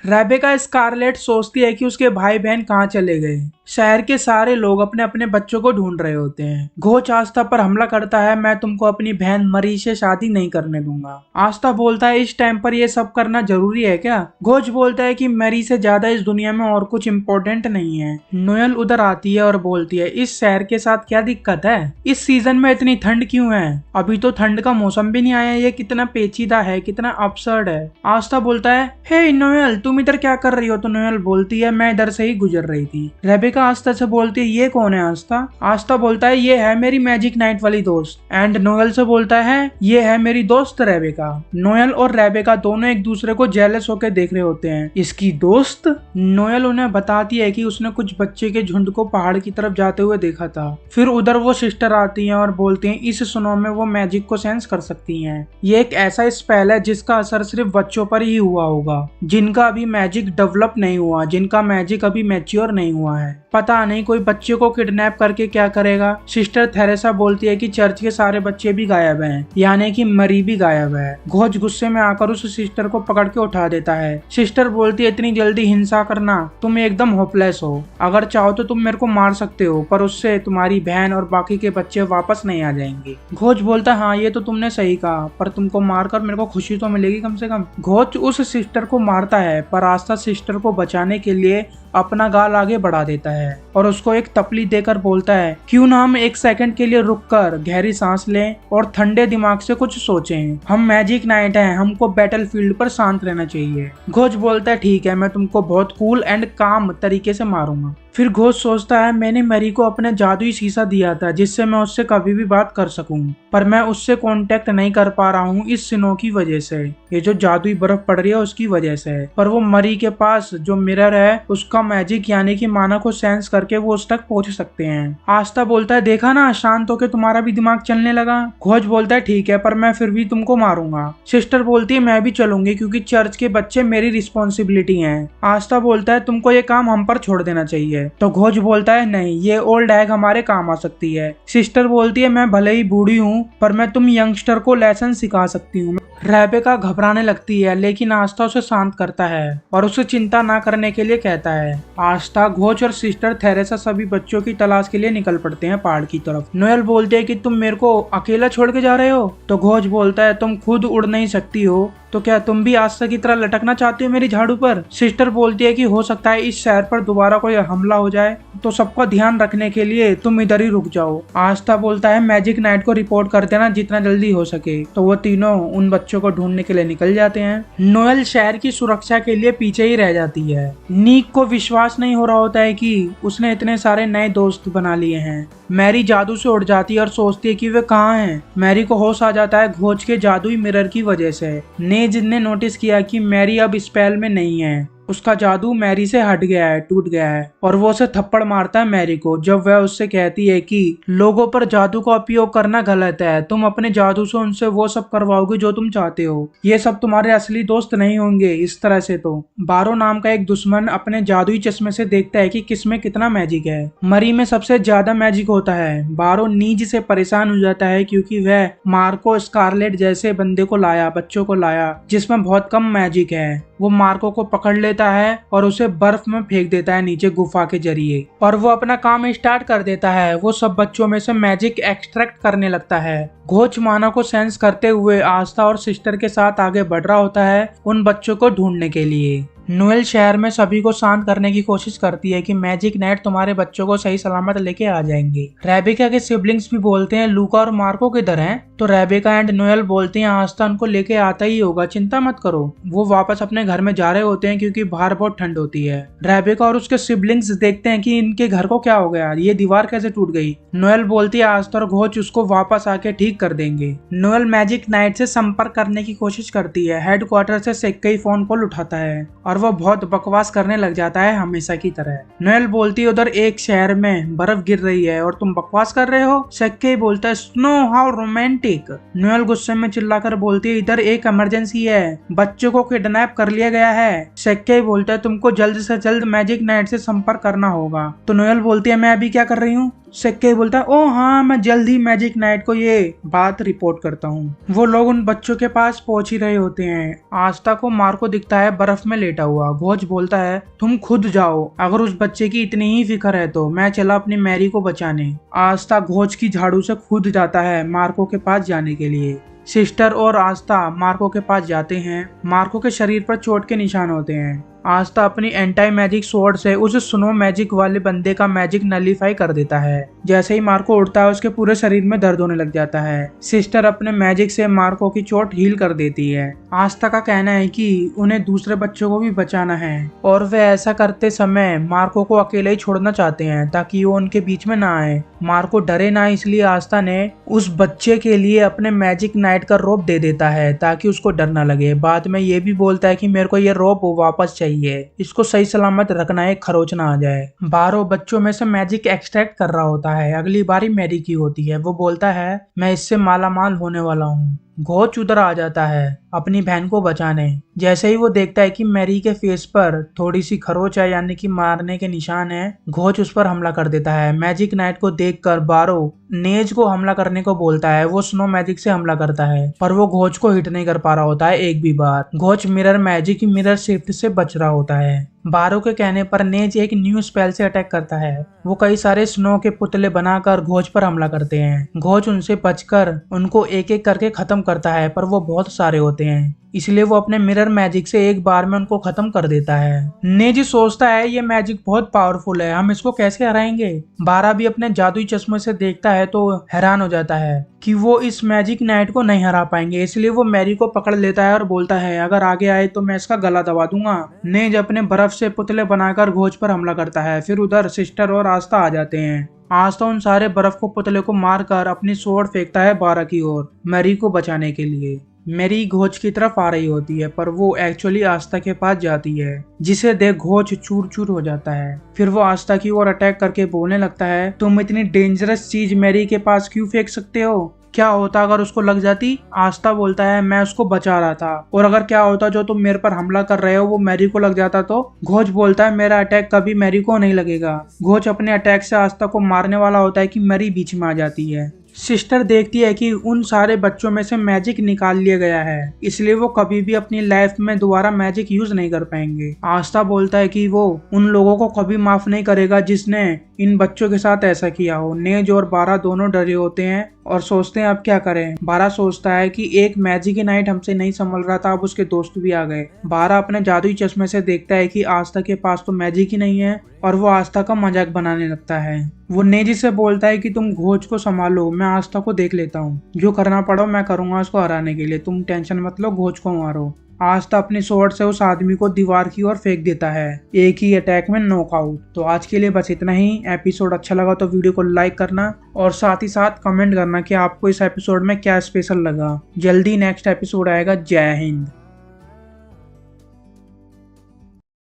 Rebecca Scarlett सोचती है कि उसके भाई बहन कहाँ चले गए। शहर के सारे लोग अपने अपने बच्चों को ढूंढ रहे होते हैं। घोच आस्था पर हमला करता है, मैं तुमको अपनी बहन मरी से शादी नहीं करने दूंगा। आस्था बोलता है, इस टाइम पर ये सब करना जरूरी है क्या? घोच बोलता है कि मरी से ज्यादा इस दुनिया में और कुछ इम्पोर्टेंट नहीं है। नोएल उधर आती है और बोलती है, इस शहर के साथ क्या दिक्कत है? इस सीजन में इतनी ठंड क्यों है? अभी तो ठंड का मौसम भी नहीं आया। ये कितना पेचीदा है, कितना अपसर्ड है। आस्था बोलता है, हे नोएल तुम इधर क्या कर रही हो? तो नोएल बोलती है, मैं इधर से ही गुजर रही थी। रेबेका आस्था से बोलती है, ये कौन है आस्था? आस्था बोलता है, ये है मेरी मैजिक नाइट वाली दोस्त। एंड नोएल से बोलता है, ये है मेरी दोस्त रेबेका। नोएल और रेबेका दोनों एक दूसरे को जेलस होकर देख रहे होते हैं। इसकी दोस्त? नोएल उन्हें बताती है कि उसने कुछ बच्चे के झुंड को पहाड़ की तरफ जाते हुए देखा था। फिर उधर वो सिस्टर आती हैं और बोलती हैं, इस स्नो में वो मैजिक को सेंस कर सकती हैं। ये एक ऐसा स्पेल है जिसका असर सिर्फ बच्चों पर ही हुआ होगा, जिनका अभी मैजिक डेवलप नहीं हुआ, जिनका मैजिक अभी मैच्योर नहीं हुआ है। पता नहीं कोई बच्चे को किडनैप करके क्या करेगा। सिस्टर थेरेसा बोलती है कि चर्च के सारे बच्चे भी गायब हैं, यानी कि मरी भी गायब है। घोच गुस्से में आकर उस सिस्टर को पकड़ के उठा देता है। सिस्टर बोलती है, इतनी जल्दी हिंसा करना, तुम एकदम होपलेस हो। अगर चाहो तो तुम मेरे को मार सकते हो, पर उससे तुम्हारी बहन और बाकी के बच्चे वापस नहीं आ जाएंगे। घोच बोलता है, हाँ ये तो तुमने सही कहा, पर तुमको मारकर मेरे को खुशी तो मिलेगी कम से कम। घोच उस सिस्टर को मारता है, पर आस्था सिस्टर को बचाने के लिए अपना गाल आगे बढ़ा देता है और उसको एक तपली देकर बोलता है, क्यों ना हम एक सेकंड के लिए रुककर गहरी सांस लें और ठंडे दिमाग से कुछ सोचें। हम मैजिक नाइट हैं, हमको बैटलफील्ड पर शांत रहना चाहिए। घोच बोलता है, ठीक है, मैं तुमको बहुत कूल एंड काम तरीके से मारूंगा। फिर घोच सोचता है, मैंने मरी को अपने जादुई शीशा दिया था जिससे मैं उससे कभी भी बात कर सकूं, पर मैं उससे कांटेक्ट नहीं कर पा रहा हूं इस स्नो की वजह से। ये जो जादुई बर्फ पड़ रही है उसकी वजह से। पर वो मरी के पास जो मिरर है उसका मैजिक यानी कि माना को सेंस करके वो उस तक पहुंच सकते हैं। आस्था बोलता है, देखा ना, शांत होकर तुम्हारा भी दिमाग चलने लगा। घोच बोलता है, ठीक है, पर मैं फिर भी तुमको मारूंगा। सिस्टर बोलती है, मैं भी चलूंगी क्योंकि चर्च के बच्चे मेरी रिस्पॉन्सिबिलिटी है। आस्था बोलता है, तुमको ये काम हम पर छोड़ देना चाहिए। तो घोच बोलता है, नहीं, ये ओल्ड एग हमारे काम आ सकती है। सिस्टर बोलती है, मैं भले ही बूढ़ी हूँ पर मैं तुम यंगस्टर को लेसन सिखा सकती हूँ। रेबेका घबराने लगती है, लेकिन आस्था उसे शांत करता है और उसे चिंता ना करने के लिए कहता है। आस्था, घोच और सिस्टर थेरेसा सभी बच्चों की तलाश के लिए निकल पड़ते हैं पहाड़ की तरफ। नोएल बोलते है कि तुम मेरे को अकेला छोड़ के जा रहे हो? तो घोच बोलता है, तुम खुद उड़ नहीं सकती हो तो क्या तुम भी आस्था की तरह लटकना चाहती हो मेरी झाड़ू पर? सिस्टर बोलती है कि हो सकता है इस शहर पर दोबारा कोई हमला हो जाए, तो सबका ध्यान रखने के लिए तुम इधर ही रुक जाओ। आस्था बोलता है, मैजिक नाइट को रिपोर्ट कर देना जितना जल्दी हो सके। तो वो तीनों उन बच्चों को ढूंढने के लिए निकल जाते हैं। नोएल शहर की सुरक्षा के लिए पीछे ही रह जाती है। नीक को विश्वास नहीं हो रहा होता है कि उसने इतने सारे नए दोस्त बना लिए हैं। मैरी जादू से उड़ जाती है और सोचती है कि वे कहाँ हैं। मैरी को होश आ जाता है घोच के जादुई मिरर की वजह से। नेज ने नोटिस किया कि मैरी अब स्पेल में नहीं है, उसका जादू मैरी से हट गया है, टूट गया है, और वो उसे थप्पड़ मारता है मैरी को, जब वह उससे कहती है कि लोगों पर जादू का उपयोग करना गलत है, तुम अपने जादू से उनसे वो सब करवाओगे जो तुम चाहते हो, ये सब तुम्हारे असली दोस्त नहीं होंगे इस तरह से। तो बारो नाम का एक दुश्मन अपने जादुई चश्मे से देखता है कि किसमें कितना मैजिक है। मरी में सबसे ज्यादा मैजिक होता है। बारो नीज से परेशान हो जाता है क्योंकि वह मार्को स्कारलेट जैसे बंदे को लाया, बच्चों को लाया जिसमें बहुत कम मैजिक है। वो मार्को को पकड़ लेता है और उसे बर्फ में फेंक देता है नीचे गुफा के जरिए, और वो अपना काम स्टार्ट कर देता है। वो सब बच्चों में से मैजिक एक्सट्रैक्ट करने लगता है। घोच माना को सेंस करते हुए आस्था और सिस्टर के साथ आगे बढ़ रहा होता है उन बच्चों को ढूंढने के लिए। नोएल शहर में सभी को शांत करने की कोशिश करती है कि मैजिक नाइट तुम्हारे बच्चों को सही सलामत लेके आ जाएंगे। रेबेका के सिबलिंग्स भी बोलते हैं, लूका और मार्को किधर हैं? तो रेबेका एंड नोएल बोलते हैं, आस्था उनको लेके आता ही होगा, चिंता मत करो। वो वापस अपने घर में जा रहे होते हैं क्योंकि बाहर बहुत ठंड होती है। रेबेका और उसके सिबलिंग्स देखते हैं कि इनके घर को क्या हो गया, ये दीवार कैसे टूट गई। नोएल बोलती है, आस्था और घोच उसको वापस आके ठीक कर देंगे। नोएल मैजिक नाइट से संपर्क करने की कोशिश करती है। हेडक्वार्टर से सेक्केई फोन कॉल उठाता है और वो बहुत बकवास करने लग जाता है हमेशा की तरह। नोएल बोलती है, उधर एक शहर में बर्फ गिर रही है और तुम बकवास कर रहे हो। सेक्केई बोलता है, स्नो, हाउ रोमांटिक। नोएल गुस्से में चिल्लाकर बोलती है, इधर एक इमरजेंसी है, बच्चों को किडनैप कर लिया गया है। सेक्केई बोलता है, तुमको जल्द से जल्द मैजिक नाइट से संपर्क करना होगा। तो नोएल बोलती है, मैं अभी क्या कर रही हूँ? सेक्के बोलता है, ओ हाँ मैं जल्द ही मैजिक नाइट को ये बात रिपोर्ट करता हूँ। वो लोग उन बच्चों के पास पहुंच ही रहे होते हैं। आस्था को मार्को दिखता है बर्फ में लेटा हुआ। घोच बोलता है, तुम खुद जाओ, अगर उस बच्चे की इतनी ही फिक्र है तो मैं चला अपनी मैरी को बचाने। आस्था घोच की झाड़ू से खुद जाता है मार्को के पास जाने के लिए। सिस्टर और आस्था मार्को के पास जाते हैं। मार्को के शरीर पर चोट के निशान होते हैं। आस्था अपनी एंटी मैजिक स्वॉर्ड से उस स्नो मैजिक वाले बंदे का मैजिक नलीफाई कर देता है। जैसे ही मार्को उड़ता है उसके पूरे शरीर में दर्द होने लग जाता है। सिस्टर अपने मैजिक से मार्को की चोट हील कर देती है। आस्था का कहना है कि उन्हें दूसरे बच्चों को भी बचाना है और वे ऐसा करते समय मार्को को अकेले ही छोड़ना चाहते हैं ताकि वो उनके बीच में ना आए। मार्को डरे ना, इसलिए आस्था ने उस बच्चे के लिए अपने मैजिक नाइट का रोप दे देता है ताकि उसको डर ना लगे। बाद में ये भी बोलता है कि मेरे को ये रोप वापस चाहिए, इसको सही सलामत रखना है, खरोच ना आ जाए। 12 बच्चों में से मैजिक एक्सट्रैक्ट कर रहा होता है। अगली बारी मैरी की होती है। वो बोलता है, मैं इससे मालामाल होने वाला हूँ। घोच उधर आ जाता है अपनी बहन को बचाने। जैसे ही वो देखता है कि मैरी के फेस पर थोड़ी सी खरोच है, यानी कि मारने के निशान है, घोच उस पर हमला कर देता है। मैजिक नाइट को देखकर बारो नेज को हमला करने को बोलता है। वो स्नो मैजिक से हमला करता है पर वो घोच को हिट नहीं कर पा रहा होता है एक भी बार। घोच मिरर मैजिक मिरर शिफ्ट से बच रहा होता है। बारो के कहने पर नेज एक न्यू स्पेल से अटैक करता है। वो कई सारे स्नो के पुतले बनाकर घोच पर हमला करते हैं। घोच उनसे बचकर उनको एक एक करके खत्म करता है पर वो बहुत सारे होते हैं, इसलिए वो अपने मिरर मैजिक से एक बार में उनको खत्म कर देता है। नेज सोचता है ये मैजिक बहुत पावरफुल है, हम इसको कैसे हराएंगे। बारा भी अपने जादुई चश्मे से देखता है तो हैरान हो जाता है कि वो इस मैजिक नाइट को नहीं हरा पाएंगे, इसलिए वो मैरी को पकड़ लेता है और बोलता है, अगर आगे आए तो मैं इसका गला दबा दूंगा। नेज अपने बर्फ से पुतले बनाकर घोच पर हमला करता है। फिर उधर सिस्टर और आस्था आ जाते हैं। आस्था उन सारे बर्फ को पुतले को मारकर अपनी स्वॉर्ड फेंकता है बारा की ओर मैरी को बचाने के लिए। मैरी घोच की तरफ आ रही होती है पर वो एक्चुअली आस्था के पास जाती है, जिसे देख घोच चूर चूर हो जाता है। फिर वो आस्था की ओर अटैक करके बोलने लगता है, तुम इतनी डेंजरस चीज मैरी के पास क्यों फेंक सकते हो? क्या होता अगर उसको लग जाती? आस्था बोलता है, मैं उसको बचा रहा था, और अगर क्या होता जो तुम मेरे पर हमला कर रहे हो वो मैरी को लग जाता तो? घोच बोलता है, मेरा अटैक कभी मैरी को नहीं लगेगा। घोच अपने अटैक से आस्था को मारने वाला होता है कि मैरी बीच में आ जाती है। सिस्टर देखती है कि उन सारे बच्चों में से मैजिक निकाल लिया गया है, इसलिए वो कभी भी अपनी लाइफ में दोबारा मैजिक यूज नहीं कर पाएंगे। आस्था बोलता है कि वो उन लोगों को कभी माफ नहीं करेगा जिसने इन बच्चों के साथ ऐसा किया हो। नेज और बारा दोनों डरे होते हैं और सोचते हैं अब क्या करें। बारा सोचता है कि एक मैजिक नाइट हमसे नहीं संभल रहा था, अब उसके दोस्त भी आ गए। बारा अपने जादुई चश्मे से देखता है कि आस्था के पास तो मैजिक ही नहीं है और वो आस्था का मजाक बनाने लगता है। वो नेजी से बोलता है कि तुम घोच को संभालो, मैं आस्था को देख लेता हूँ, जो करना पड़ो मैं करूंगा उसको हराने के लिए, तुम टेंशन मत लो, घोच को मारो। आस्था अपनी स्वॉर्ड से उस आदमी को दीवार की ओर फेंक देता है, एक ही अटैक में नॉकआउट। तो आज के लिए बस इतना ही। एपिसोड अच्छा लगा तो वीडियो को लाइक करना और साथ ही साथ कमेंट करना कि आपको इस एपिसोड में क्या स्पेशल लगा। जल्दी नेक्स्ट एपिसोड आएगा। जय हिंद।